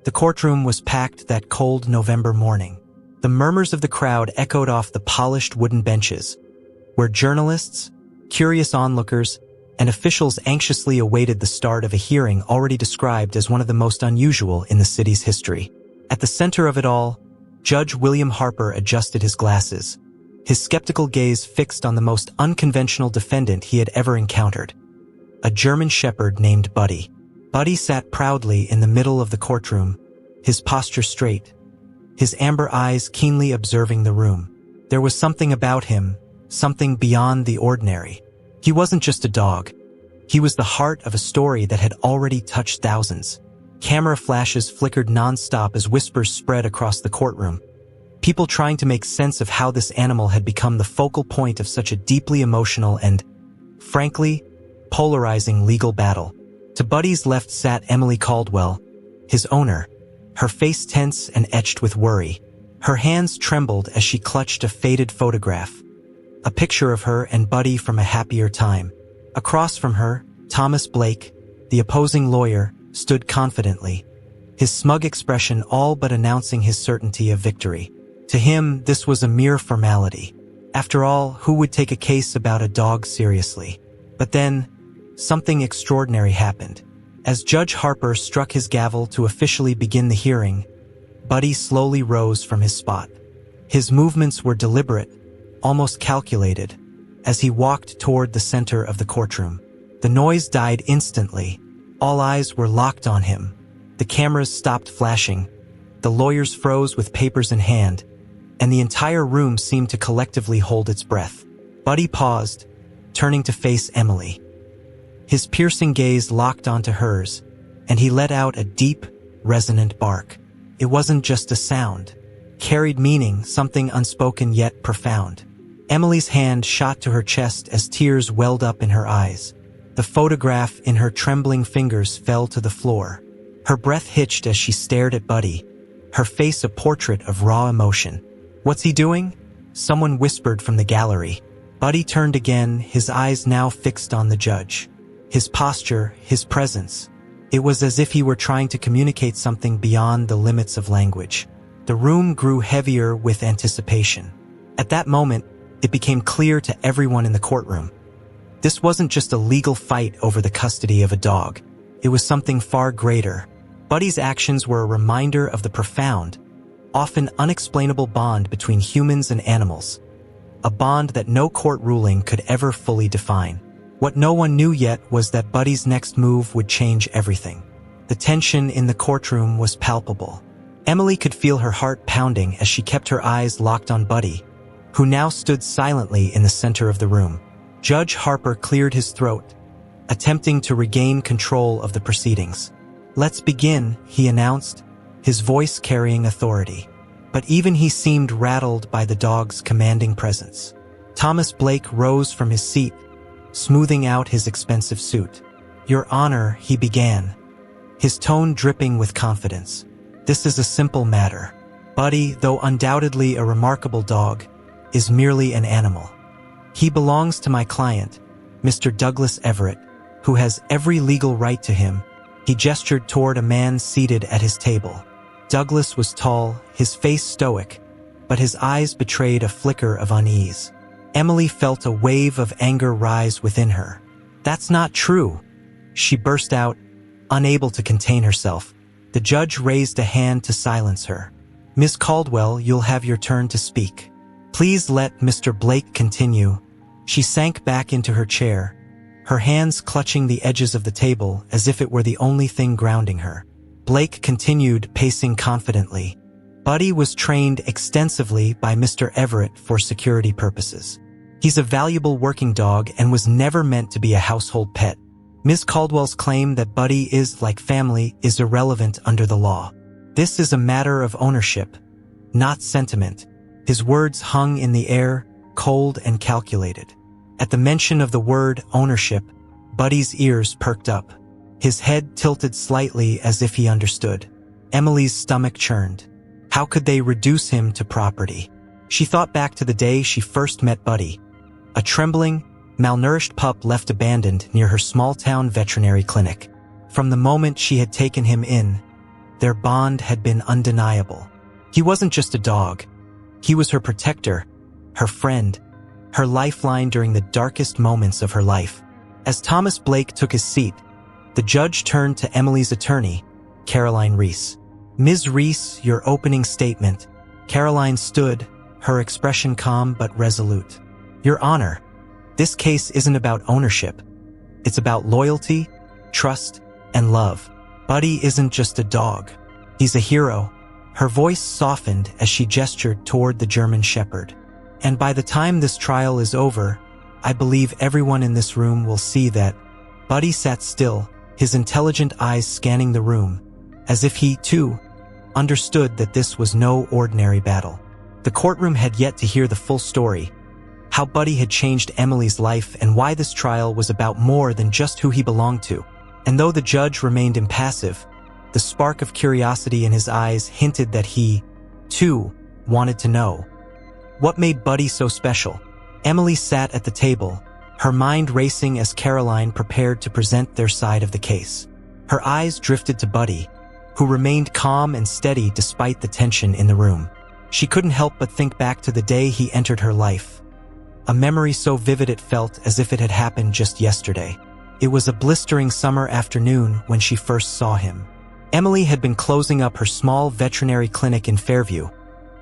The courtroom was packed that cold November morning. The murmurs of the crowd echoed off the polished wooden benches, where journalists, curious onlookers, and officials anxiously awaited the start of a hearing already described as one of the most unusual in the city's history. At the center of it all, Judge William Harper adjusted his glasses, his skeptical gaze fixed on the most unconventional defendant he had ever encountered, a German shepherd named Buddy. Buddy sat proudly in the middle of the courtroom, his posture straight, his amber eyes keenly observing the room. There was something about him, something beyond the ordinary. He wasn't just a dog. He was the heart of a story that had already touched thousands. Camera flashes flickered nonstop as whispers spread across the courtroom. People trying to make sense of how this animal had become the focal point of such a deeply emotional and, frankly, polarizing legal battle. To Buddy's left sat Emily Caldwell, his owner, her face tense and etched with worry. Her hands trembled as she clutched a faded photograph, a picture of her and Buddy from a happier time. Across from her, Thomas Blake, the opposing lawyer, stood confidently, his smug expression all but announcing his certainty of victory. To him, this was a mere formality. After all, who would take a case about a dog seriously? But then, something extraordinary happened. As Judge Harper struck his gavel to officially begin the hearing, Buddy slowly rose from his spot. His movements were deliberate, almost calculated, as he walked toward the center of the courtroom. The noise died instantly. All eyes were locked on him. The cameras stopped flashing. The lawyers froze with papers in hand, and the entire room seemed to collectively hold its breath. Buddy paused, turning to face Emily. His piercing gaze locked onto hers, and he let out a deep, resonant bark. It wasn't just a sound. Carried meaning, something unspoken yet profound. Emily's hand shot to her chest as tears welled up in her eyes. The photograph in her trembling fingers fell to the floor. Her breath hitched as she stared at Buddy, her face a portrait of raw emotion. "What's he doing?" someone whispered from the gallery. Buddy turned again, his eyes now fixed on the judge. His posture, his presence. It was as if he were trying to communicate something beyond the limits of language. The room grew heavier with anticipation. At that moment, it became clear to everyone in the courtroom. This wasn't just a legal fight over the custody of a dog. It was something far greater. Buddy's actions were a reminder of the profound, often unexplainable bond between humans and animals. A bond that no court ruling could ever fully define. What no one knew yet was that Buddy's next move would change everything. The tension in the courtroom was palpable. Emily could feel her heart pounding as she kept her eyes locked on Buddy, who now stood silently in the center of the room. Judge Harper cleared his throat, attempting to regain control of the proceedings. "Let's begin," he announced, his voice carrying authority. But even he seemed rattled by the dog's commanding presence. Thomas Blake rose from his seat, smoothing out his expensive suit. "Your Honor," he began, his tone dripping with confidence. "This is a simple matter. Buddy, though undoubtedly a remarkable dog, is merely an animal. He belongs to my client, Mr. Douglas Everett, who has every legal right to him." He gestured toward a man seated at his table. Douglas was tall, his face stoic, but his eyes betrayed a flicker of unease. Emily felt a wave of anger rise within her. "That's not true," she burst out, unable to contain herself. The judge raised a hand to silence her. "Miss Caldwell, you'll have your turn to speak. Please let Mr. Blake continue." She sank back into her chair, her hands clutching the edges of the table as if it were the only thing grounding her. Blake continued, pacing confidently. "Buddy was trained extensively by Mr. Everett for security purposes. He's a valuable working dog and was never meant to be a household pet. Ms. Caldwell's claim that Buddy is like family is irrelevant under the law. This is a matter of ownership, not sentiment." His words hung in the air, cold and calculated. At the mention of the word ownership, Buddy's ears perked up. His head tilted slightly as if he understood. Emily's stomach churned. How could they reduce him to property? She thought back to the day she first met Buddy, a trembling, malnourished pup left abandoned near her small-town veterinary clinic. From the moment she had taken him in, their bond had been undeniable. He wasn't just a dog. He was her protector, her friend, her lifeline during the darkest moments of her life. As Thomas Blake took his seat, the judge turned to Emily's attorney, Caroline Reese. "Ms. Reese, your opening statement." Caroline stood, her expression calm but resolute. "Your Honor, this case isn't about ownership. It's about loyalty, trust, and love. Buddy isn't just a dog. He's a hero." Her voice softened as she gestured toward the German Shepherd. "And by the time this trial is over, I believe everyone in this room will see that." Buddy sat still, his intelligent eyes scanning the room, as if he, too, understood that this was no ordinary battle. The courtroom had yet to hear the full story, how Buddy had changed Emily's life and why this trial was about more than just who he belonged to. And though the judge remained impassive, the spark of curiosity in his eyes hinted that he, too, wanted to know. What made Buddy so special? Emily sat at the table, her mind racing as Caroline prepared to present their side of the case. Her eyes drifted to Buddy, who remained calm and steady despite the tension in the room. She couldn't help but think back to the day he entered her life. A memory so vivid it felt as if it had happened just yesterday. It was a blistering summer afternoon when she first saw him. Emily had been closing up her small veterinary clinic in Fairview,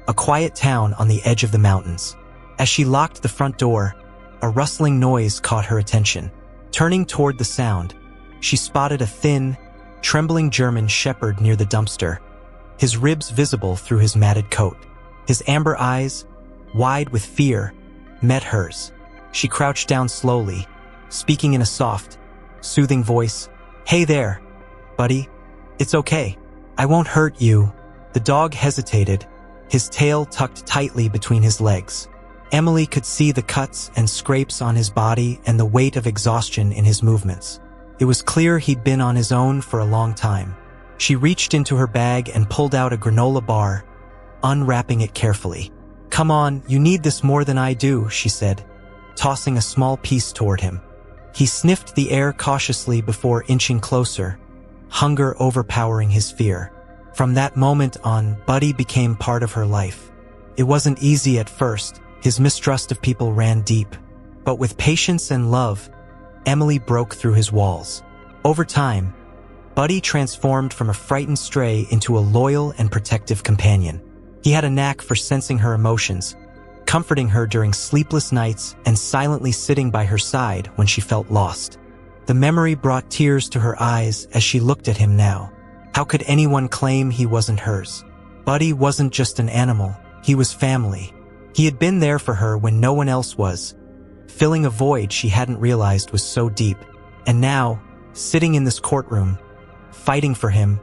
a quiet town on the edge of the mountains. As she locked the front door, a rustling noise caught her attention. Turning toward the sound, she spotted a thin, trembling German shepherd near the dumpster, his ribs visible through his matted coat. His amber eyes, wide with fear, met hers. She crouched down slowly, speaking in a soft, soothing voice. "Hey there, Buddy. It's okay. I won't hurt you." The dog hesitated, his tail tucked tightly between his legs. Emily could see the cuts and scrapes on his body and the weight of exhaustion in his movements. It was clear he'd been on his own for a long time. She reached into her bag and pulled out a granola bar, unwrapping it carefully. "Come on, you need this more than I do," she said, tossing a small piece toward him. He sniffed the air cautiously before inching closer, hunger overpowering his fear. From that moment on, Buddy became part of her life. It wasn't easy at first. His mistrust of people ran deep. But with patience and love, Emily broke through his walls. Over time, Buddy transformed from a frightened stray into a loyal and protective companion. He had a knack for sensing her emotions, comforting her during sleepless nights and silently sitting by her side when she felt lost. The memory brought tears to her eyes as she looked at him now. How could anyone claim he wasn't hers? Buddy wasn't just an animal, he was family. He had been there for her when no one else was, filling a void she hadn't realized was so deep. And now, sitting in this courtroom, fighting for him,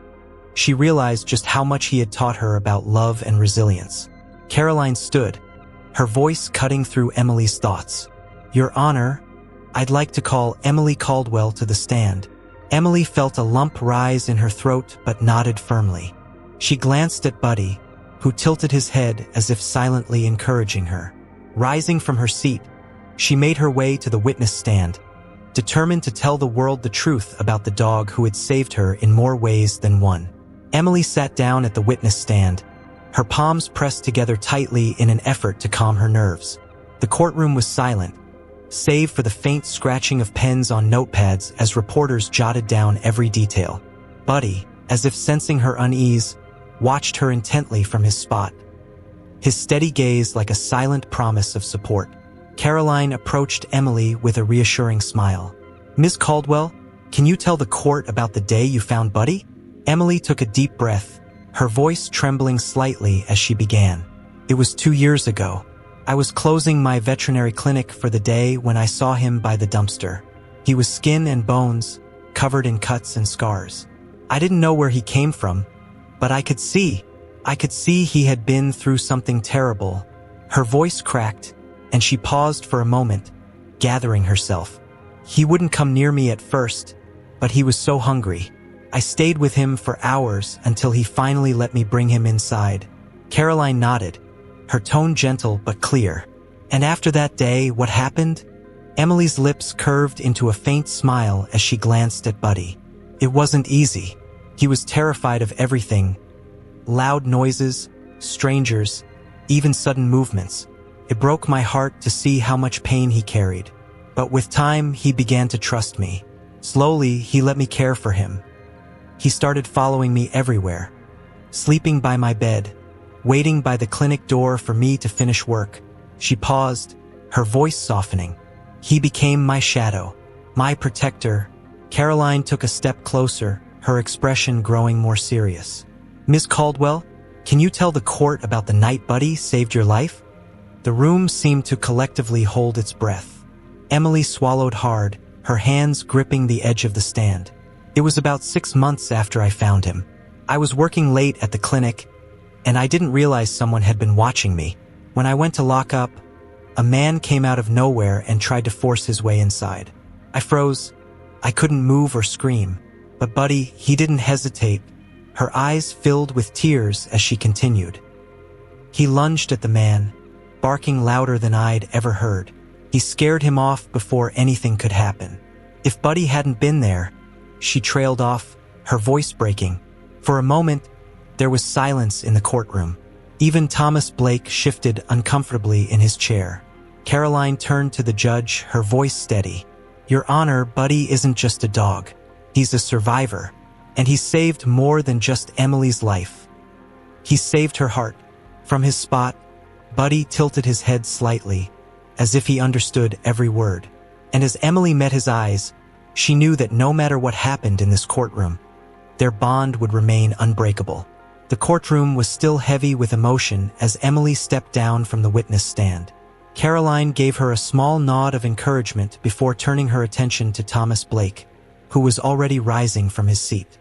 she realized just how much he had taught her about love and resilience. Caroline stood, her voice cutting through Emily's thoughts. "Your Honor, I'd like to call Emily Caldwell to the stand." Emily felt a lump rise in her throat but nodded firmly. She glanced at Buddy, who tilted his head as if silently encouraging her. Rising from her seat, she made her way to the witness stand, determined to tell the world the truth about the dog who had saved her in more ways than one. Emily sat down at the witness stand, her palms pressed together tightly in an effort to calm her nerves. The courtroom was silent, save for the faint scratching of pens on notepads as reporters jotted down every detail. Buddy, as if sensing her unease, watched her intently from his spot, his steady gaze like a silent promise of support. Caroline approached Emily with a reassuring smile. "Ms. Caldwell, can you tell the court about the day you found Buddy?" Emily took a deep breath, her voice trembling slightly as she began. "It was 2 years ago. I was closing my veterinary clinic for the day when I saw him by the dumpster. He was skin and bones, covered in cuts and scars. I didn't know where he came from, but I could see he had been through something terrible." Her voice cracked, and she paused for a moment, gathering herself. "He wouldn't come near me at first, but he was so hungry. I stayed with him for hours until he finally let me bring him inside." Caroline nodded, her tone gentle but clear. "And after that day, what happened?" Emily's lips curved into a faint smile as she glanced at Buddy. "It wasn't easy. He was terrified of everything: loud noises, strangers, even sudden movements. It broke my heart to see how much pain he carried. But with time, he began to trust me. Slowly, he let me care for him. He started following me everywhere, sleeping by my bed, waiting by the clinic door for me to finish work. She paused, her voice softening. He became my shadow, my protector. Caroline took a step closer, her expression growing more serious. "Ms. Caldwell, can you tell the court about the night Buddy saved your life?" The room seemed to collectively hold its breath. Emily swallowed hard, her hands gripping the edge of the stand. It was about 6 months after I found him. I was working late at the clinic, and I didn't realize someone had been watching me. When I went to lock up, a man came out of nowhere and tried to force his way inside. I froze. I couldn't move or scream. But Buddy, he didn't hesitate. Her eyes filled with tears as she continued. He lunged at the man, barking louder than I'd ever heard. He scared him off before anything could happen. If Buddy hadn't been there, she trailed off, her voice breaking. For a moment, there was silence in the courtroom. Even Thomas Blake shifted uncomfortably in his chair. Caroline turned to the judge, her voice steady. "Your Honor, Buddy isn't just a dog. He's a survivor, and he saved more than just Emily's life. He saved her heart." From his spot, Buddy tilted his head slightly, as if he understood every word. And as Emily met his eyes, she knew that no matter what happened in this courtroom, their bond would remain unbreakable. The courtroom was still heavy with emotion as Emily stepped down from the witness stand. Caroline gave her a small nod of encouragement before turning her attention to Thomas Blake, who was already rising from his seat.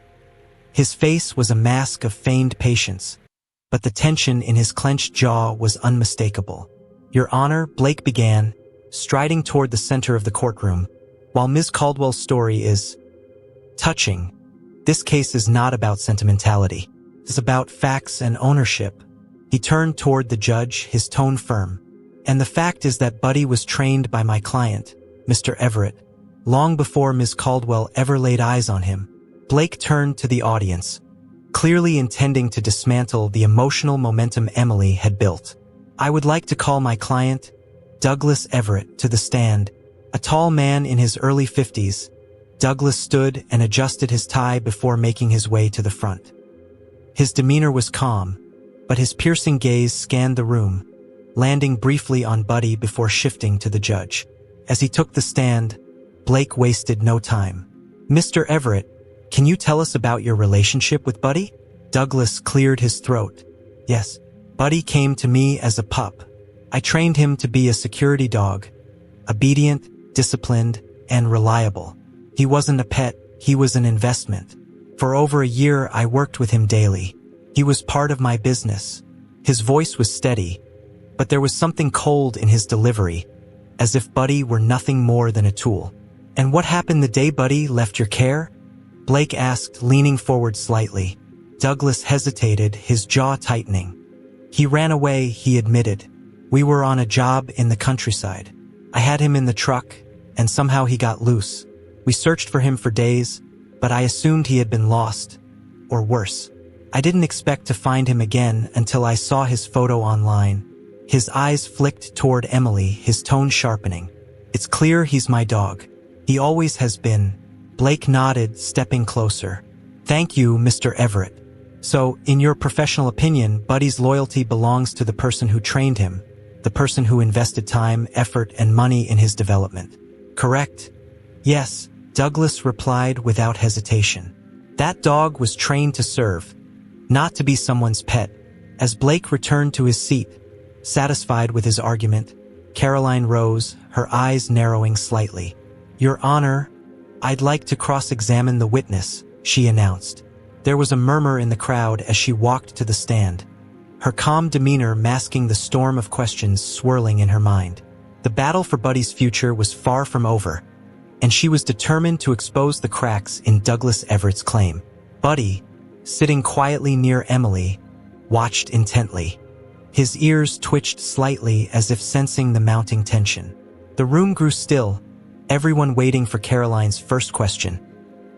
His face was a mask of feigned patience, but the tension in his clenched jaw was unmistakable. "Your Honor," Blake began, striding toward the center of the courtroom. "While Ms. Caldwell's story is touching, this case is not about sentimentality. It's about facts and ownership." He turned toward the judge, his tone firm. "And the fact is that Buddy was trained by my client, Mr. Everett, long before Ms. Caldwell ever laid eyes on him." Blake turned to the audience, clearly intending to dismantle the emotional momentum Emily had built. "I would like to call my client, Douglas Everett, to the stand." A tall man in his early 50s, Douglas stood and adjusted his tie before making his way to the front. His demeanor was calm, but his piercing gaze scanned the room, landing briefly on Buddy before shifting to the judge. As he took the stand, Blake wasted no time. "Mr. Everett, can you tell us about your relationship with Buddy?" Douglas cleared his throat. "Yes, Buddy came to me as a pup. I trained him to be a security dog, obedient, disciplined, and reliable. He wasn't a pet, he was an investment. For over a year, I worked with him daily. He was part of my business." His voice was steady, but there was something cold in his delivery, as if Buddy were nothing more than a tool. "And what happened the day Buddy left your care?" Blake asked, leaning forward slightly. Douglas hesitated, his jaw tightening. "He ran away," he admitted. "We were on a job in the countryside. I had him in the truck, and somehow he got loose. We searched for him for days, but I assumed he had been lost, or worse. I didn't expect to find him again until I saw his photo online." His eyes flicked toward Emily, his tone sharpening. "It's clear he's my dog. He always has been." Blake nodded, stepping closer. "Thank you, Mr. Everett. So, in your professional opinion, Buddy's loyalty belongs to the person who trained him, the person who invested time, effort, and money in his development. Correct?" "Yes," Douglas replied without hesitation. "That dog was trained to serve, not to be someone's pet." As Blake returned to his seat, satisfied with his argument, Caroline rose, her eyes narrowing slightly. "Your Honor, I'd like to cross-examine the witness," she announced. There was a murmur in the crowd as she walked to the stand, her calm demeanor masking the storm of questions swirling in her mind. The battle for Buddy's future was far from over, and she was determined to expose the cracks in Douglas Everett's claim. Buddy, sitting quietly near Emily, watched intently. His ears twitched slightly as if sensing the mounting tension. The room grew still, everyone waiting for Caroline's first question,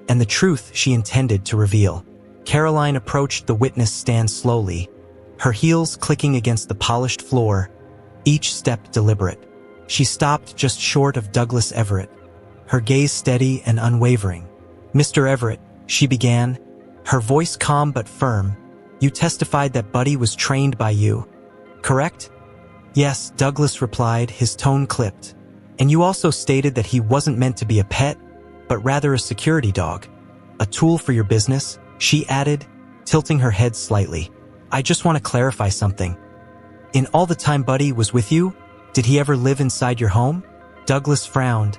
and the truth she intended to reveal. Caroline approached the witness stand slowly, her heels clicking against the polished floor, each step deliberate. She stopped just short of Douglas Everett, her gaze steady and unwavering. "Mr. Everett," she began, her voice calm but firm, "you testified that Buddy was trained by you, correct?" "Yes," Douglas replied, his tone clipped. "And you also stated that he wasn't meant to be a pet, but rather a security dog. A tool for your business," she added, tilting her head slightly. "I just want to clarify something. In all the time Buddy was with you, did he ever live inside your home?" Douglas frowned,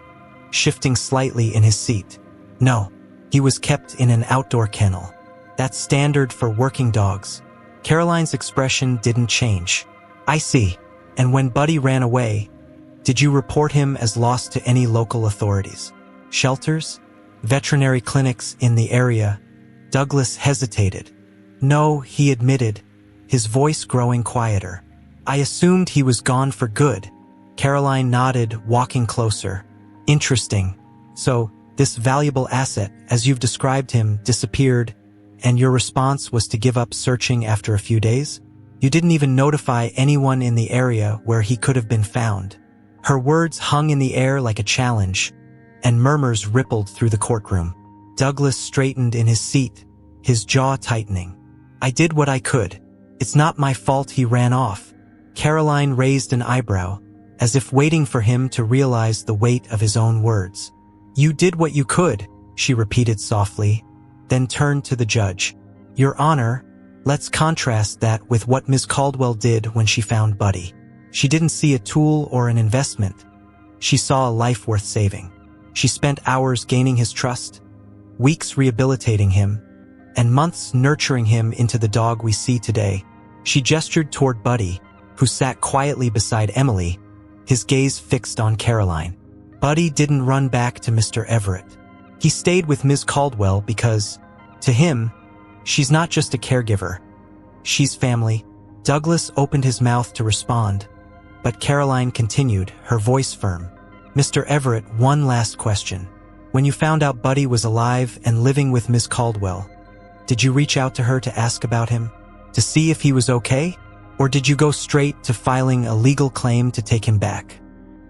shifting slightly in his seat. "No, he was kept in an outdoor kennel. That's standard for working dogs." Caroline's expression didn't change. "I see. And when Buddy ran away, did you report him as lost to any local authorities? Shelters? Veterinary clinics in the area?" Douglas hesitated. "No," he admitted, his voice growing quieter. "I assumed he was gone for good." Caroline nodded, walking closer. "Interesting. So, this valuable asset, as you've described him, disappeared, and your response was to give up searching after a few days? You didn't even notify anyone in the area where he could have been found." Her words hung in the air like a challenge, and murmurs rippled through the courtroom. Douglas straightened in his seat, his jaw tightening. "I did what I could. It's not my fault he ran off." Caroline raised an eyebrow, as if waiting for him to realize the weight of his own words. "You did what you could," she repeated softly, then turned to the judge. "Your Honor, let's contrast that with what Ms. Caldwell did when she found Buddy. She didn't see a tool or an investment. She saw a life worth saving. She spent hours gaining his trust, weeks rehabilitating him, and months nurturing him into the dog we see today." She gestured toward Buddy, who sat quietly beside Emily, his gaze fixed on Caroline. "Buddy didn't run back to Mr. Everett. He stayed with Ms. Caldwell because, to him, she's not just a caregiver. She's family." Douglas opened his mouth to respond, but Caroline continued, her voice firm. "Mr. Everett, one last question. When you found out Buddy was alive and living with Ms. Caldwell, did you reach out to her to ask about him? To see if he was okay? Or did you go straight to filing a legal claim to take him back?"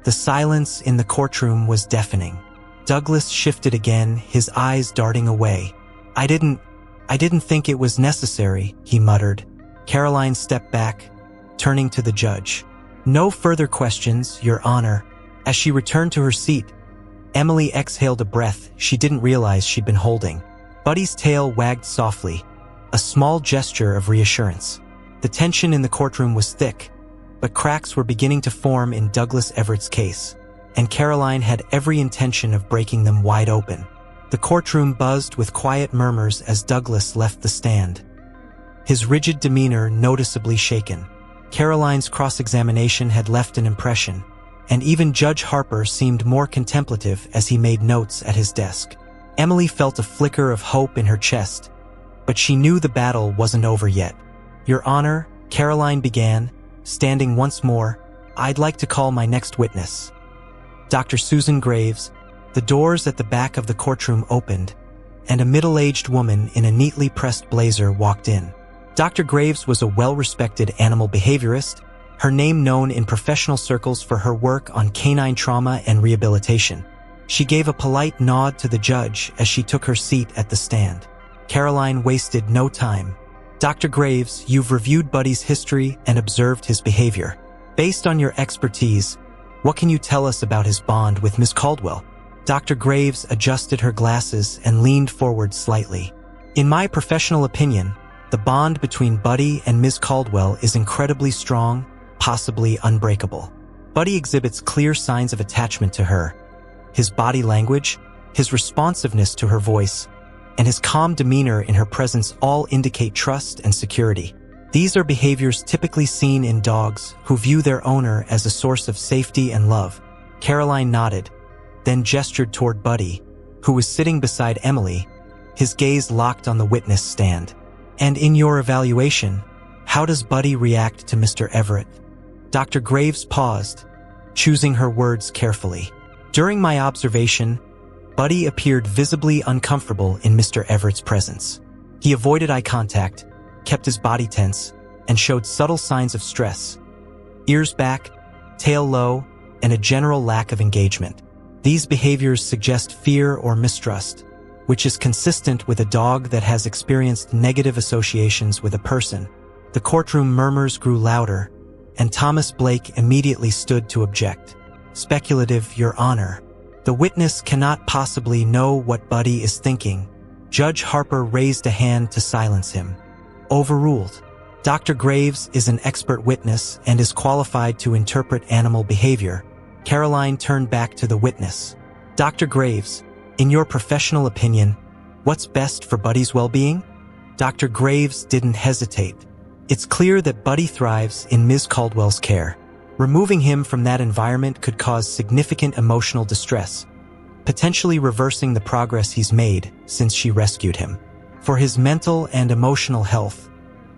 The silence in the courtroom was deafening. Douglas shifted again, his eyes darting away. I didn't think it was necessary," he muttered. Caroline stepped back, turning to the judge. "No further questions, Your Honor." As she returned to her seat, Emily exhaled a breath she didn't realize she'd been holding. Buddy's tail wagged softly, a small gesture of reassurance. The tension in the courtroom was thick, but cracks were beginning to form in Douglas Everett's case, and Caroline had every intention of breaking them wide open. The courtroom buzzed with quiet murmurs as Douglas left the stand, his rigid demeanor noticeably shaken. Caroline's cross-examination had left an impression, and even Judge Harper seemed more contemplative as he made notes at his desk. Emily felt a flicker of hope in her chest, but she knew the battle wasn't over yet. "Your Honor," Caroline began, standing once more, "I'd like to call my next witness." Dr. Susan Graves. The doors at the back of the courtroom opened, and a middle-aged woman in a neatly pressed blazer walked in. Dr. Graves was a well-respected animal behaviorist, her name known in professional circles for her work on canine trauma and rehabilitation. She gave a polite nod to the judge as she took her seat at the stand. Caroline wasted no time. "Dr. Graves, you've reviewed Buddy's history and observed his behavior. Based on your expertise, what can you tell us about his bond with Ms. Caldwell?" Dr. Graves adjusted her glasses and leaned forward slightly. "In my professional opinion, the bond between Buddy and Ms. Caldwell is incredibly strong, possibly unbreakable. Buddy exhibits clear signs of attachment to her. His body language, his responsiveness to her voice, and his calm demeanor in her presence all indicate trust and security. These are behaviors typically seen in dogs who view their owner as a source of safety and love." Caroline nodded, then gestured toward Buddy, who was sitting beside Emily, his gaze locked on the witness stand. "And in your evaluation, how does Buddy react to Mr. Everett?" Dr. Graves paused, choosing her words carefully. "During my observation, Buddy appeared visibly uncomfortable in Mr. Everett's presence. He avoided eye contact, kept his body tense, and showed subtle signs of stress. Ears back, tail low, and a general lack of engagement. These behaviors suggest fear or mistrust, which is consistent with a dog that has experienced negative associations with a person. The courtroom murmurs grew louder, and Thomas Blake immediately stood to object. Speculative, Your Honor. The witness cannot possibly know what Buddy is thinking. Judge Harper raised a hand to silence him. Overruled. Dr. Graves is an expert witness and is qualified to interpret animal behavior. Caroline turned back to the witness. Dr. Graves, in your professional opinion, what's best for Buddy's well-being? Dr. Graves didn't hesitate. It's clear that Buddy thrives in Ms. Caldwell's care. Removing him from that environment could cause significant emotional distress, potentially reversing the progress he's made since she rescued him. For his mental and emotional health,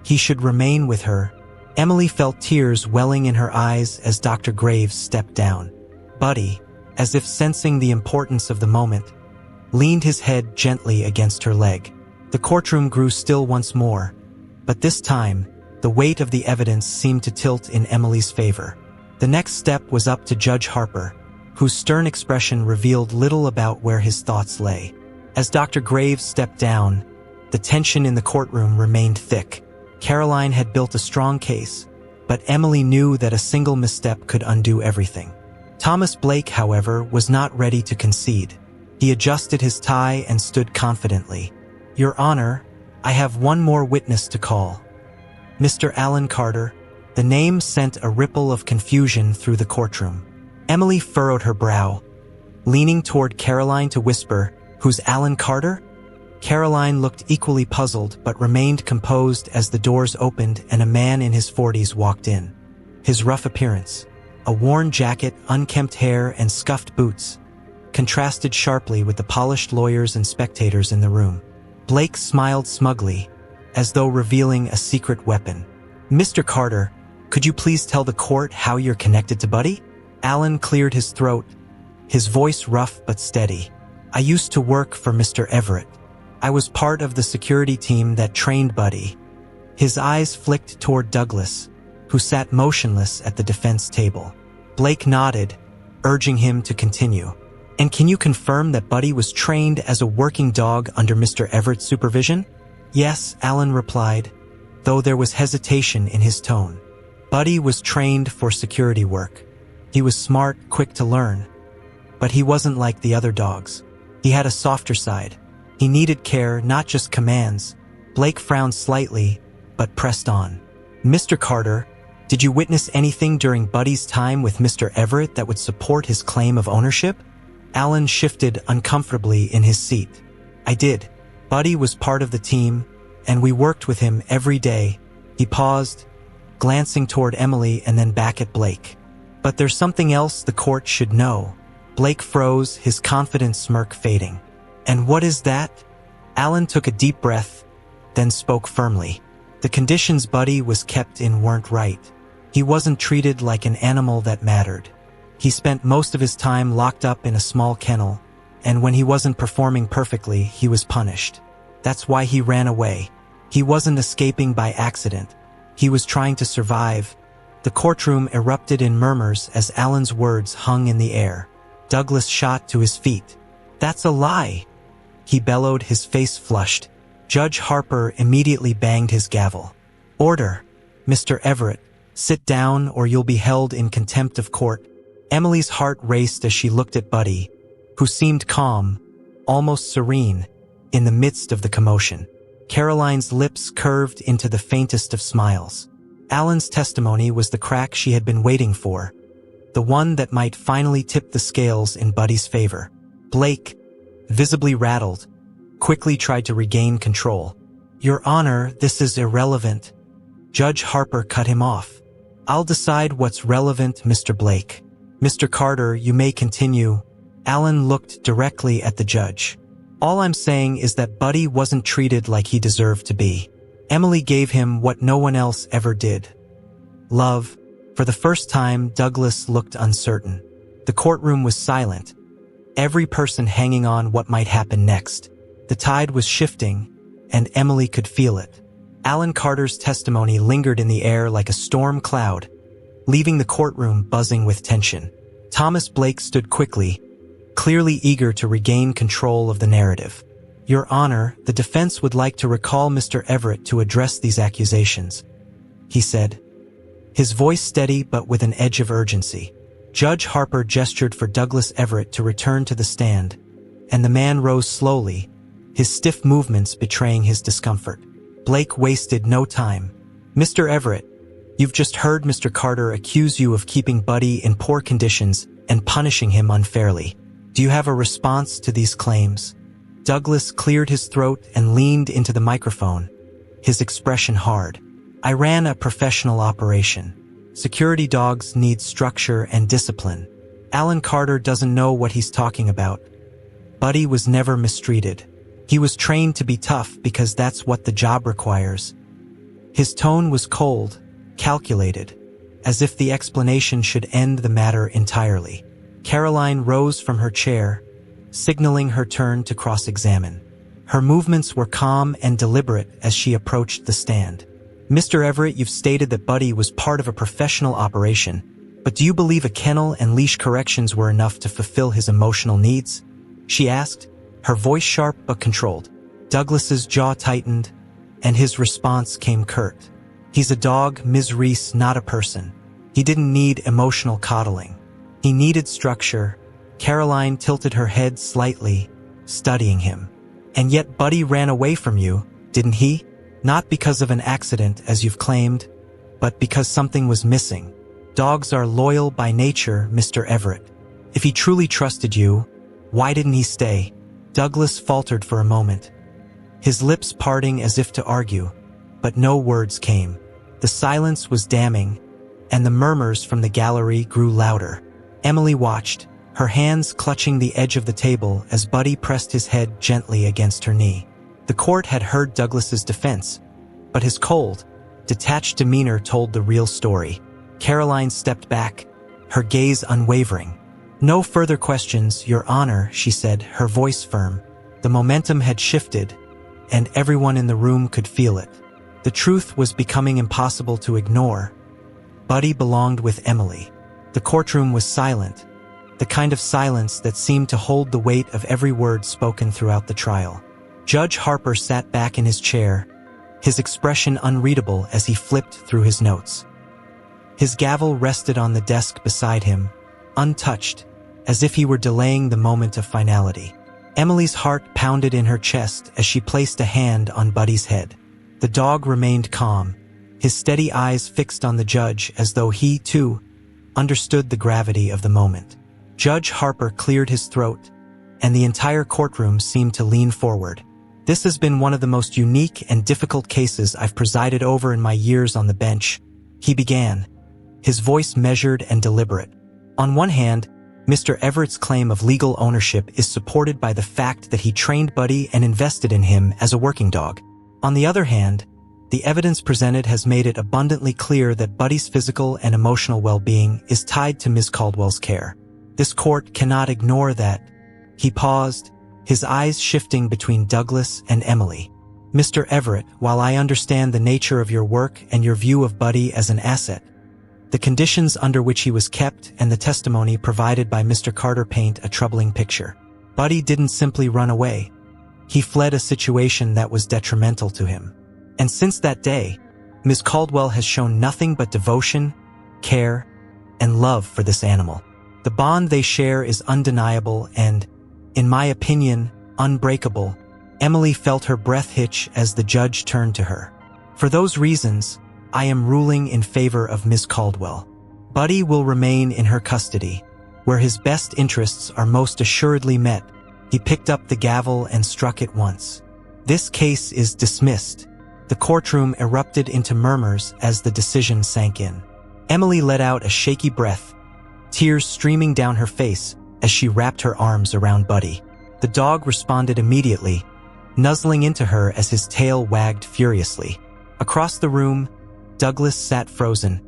he should remain with her. Emily felt tears welling in her eyes as Dr. Graves stepped down. Buddy, as if sensing the importance of the moment, leaned his head gently against her leg. The courtroom grew still once more, but this time, the weight of the evidence seemed to tilt in Emily's favor. The next step was up to Judge Harper, whose stern expression revealed little about where his thoughts lay. As Dr. Graves stepped down, the tension in the courtroom remained thick. Caroline had built a strong case, but Emily knew that a single misstep could undo everything. Thomas Blake, however, was not ready to concede. He adjusted his tie and stood confidently. Your Honor, I have one more witness to call. Mr. Alan Carter. The name sent a ripple of confusion through the courtroom. Emily furrowed her brow, leaning toward Caroline to whisper, Who's Alan Carter? Caroline looked equally puzzled but remained composed as the doors opened and a man in his 40s walked in. His rough appearance, a worn jacket, unkempt hair, and scuffed boots, contrasted sharply with the polished lawyers and spectators in the room. Blake smiled smugly, as though revealing a secret weapon. Mr. Carter, could you please tell the court how you're connected to Buddy? Alan cleared his throat, his voice rough but steady. I used to work for Mr. Everett. I was part of the security team that trained Buddy. His eyes flicked toward Douglas, who sat motionless at the defense table. Blake nodded, urging him to continue. And can you confirm that Buddy was trained as a working dog under Mr. Everett's supervision? Yes, Alan replied, though there was hesitation in his tone. Buddy was trained for security work. He was smart, quick to learn. But he wasn't like the other dogs. He had a softer side. He needed care, not just commands. Blake frowned slightly, but pressed on. Mr. Carter, did you witness anything during Buddy's time with Mr. Everett that would support his claim of ownership? Alan shifted uncomfortably in his seat. I did. Buddy was part of the team, and we worked with him every day. He paused, glancing toward Emily and then back at Blake. But there's something else the court should know. Blake froze, his confident smirk fading. And what is that? Alan took a deep breath, then spoke firmly. The conditions Buddy was kept in weren't right. He wasn't treated like an animal that mattered. He spent most of his time locked up in a small kennel, and when he wasn't performing perfectly, he was punished. That's why he ran away. He wasn't escaping by accident. He was trying to survive. The courtroom erupted in murmurs as Alan's words hung in the air. Douglas shot to his feet. That's a lie, he bellowed, his face flushed. Judge Harper immediately banged his gavel. Order, Mr. Everett, sit down or you'll be held in contempt of court. Emily's heart raced as she looked at Buddy, who seemed calm, almost serene, in the midst of the commotion. Caroline's lips curved into the faintest of smiles. Alan's testimony was the crack she had been waiting for, the one that might finally tip the scales in Buddy's favor. Blake, visibly rattled, quickly tried to regain control. Your Honor, this is irrelevant. Judge Harper cut him off. I'll decide what's relevant, Mr. Blake. Mr. Carter, you may continue. Alan looked directly at the judge. All I'm saying is that Buddy wasn't treated like he deserved to be. Emily gave him what no one else ever did. Love. For the first time, Douglas looked uncertain. The courtroom was silent, every person hanging on what might happen next. The tide was shifting, and Emily could feel it. Alan Carter's testimony lingered in the air like a storm cloud, leaving the courtroom buzzing with tension. Thomas Blake stood quickly, clearly eager to regain control of the narrative. "Your Honor, the defense would like to recall Mr. Everett to address these accusations," he said, his voice steady but with an edge of urgency. Judge Harper gestured for Douglas Everett to return to the stand, and the man rose slowly, his stiff movements betraying his discomfort. Blake wasted no time. "Mr. Everett, you've just heard Mr. Carter accuse you of keeping Buddy in poor conditions and punishing him unfairly. Do you have a response to these claims?" Douglas cleared his throat and leaned into the microphone, his expression hard. "I ran a professional operation. Security dogs need structure and discipline. Alan Carter doesn't know what he's talking about. Buddy was never mistreated. He was trained to be tough because that's what the job requires." His tone was cold, calculated, as if the explanation should end the matter entirely. Caroline rose from her chair, signaling her turn to cross-examine. Her movements were calm and deliberate as she approached the stand. "Mr. Everett, you've stated that Buddy was part of a professional operation, but do you believe a kennel and leash corrections were enough to fulfill his emotional needs?" she asked, her voice sharp but controlled. Douglas's jaw tightened, and his response came curt. "He's a dog, Ms. Reese, not a person. He didn't need emotional coddling. He needed structure." Caroline tilted her head slightly, studying him. "And yet Buddy ran away from you, didn't he? Not because of an accident, as you've claimed, but because something was missing. Dogs are loyal by nature, Mr. Everett. If he truly trusted you, why didn't he stay?" Douglas faltered for a moment, his lips parting as if to argue, but no words came. The silence was damning, and the murmurs from the gallery grew louder. Emily watched, her hands clutching the edge of the table as Buddy pressed his head gently against her knee. The court had heard Douglas's defense, but his cold, detached demeanor told the real story. Caroline stepped back, her gaze unwavering. "No further questions, Your Honor," she said, her voice firm. The momentum had shifted, and everyone in the room could feel it. The truth was becoming impossible to ignore. Buddy belonged with Emily. The courtroom was silent, the kind of silence that seemed to hold the weight of every word spoken throughout the trial. Judge Harper sat back in his chair, his expression unreadable as he flipped through his notes. His gavel rested on the desk beside him, untouched, as if he were delaying the moment of finality. Emily's heart pounded in her chest as she placed a hand on Buddy's head. The dog remained calm, his steady eyes fixed on the judge as though he, too, understood the gravity of the moment. Judge Harper cleared his throat, and the entire courtroom seemed to lean forward. "This has been one of the most unique and difficult cases I've presided over in my years on the bench," he began, his voice measured and deliberate. "On one hand, Mr. Everett's claim of legal ownership is supported by the fact that he trained Buddy and invested in him as a working dog. On the other hand, the evidence presented has made it abundantly clear that Buddy's physical and emotional well-being is tied to Ms. Caldwell's care. This court cannot ignore that." He paused, his eyes shifting between Douglas and Emily. "Mr. Everett, while I understand the nature of your work and your view of Buddy as an asset, the conditions under which he was kept and the testimony provided by Mr. Carter paint a troubling picture. Buddy didn't simply run away. He fled a situation that was detrimental to him. And since that day, Ms. Caldwell has shown nothing but devotion, care, and love for this animal. The bond they share is undeniable and, in my opinion, unbreakable." Emily felt her breath hitch as the judge turned to her. "For those reasons, I am ruling in favor of Ms. Caldwell. Buddy will remain in her custody, where his best interests are most assuredly met." He picked up the gavel and struck it once. "This case is dismissed." The courtroom erupted into murmurs as the decision sank in. Emily let out a shaky breath, tears streaming down her face as she wrapped her arms around Buddy. The dog responded immediately, nuzzling into her as his tail wagged furiously. Across the room, Douglas sat frozen,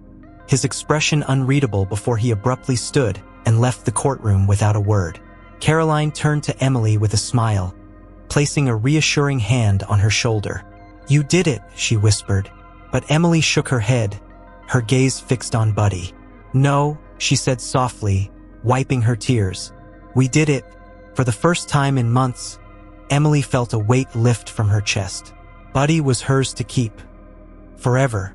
his expression unreadable before he abruptly stood and left the courtroom without a word. Caroline turned to Emily with a smile. placing a reassuring hand on her shoulder. "You did it," she whispered, but Emily shook her head, her gaze fixed on Buddy. "No," she said softly, wiping her tears. "We did it." For the first time in months, Emily felt a weight lift from her chest. Buddy was hers to keep. Forever.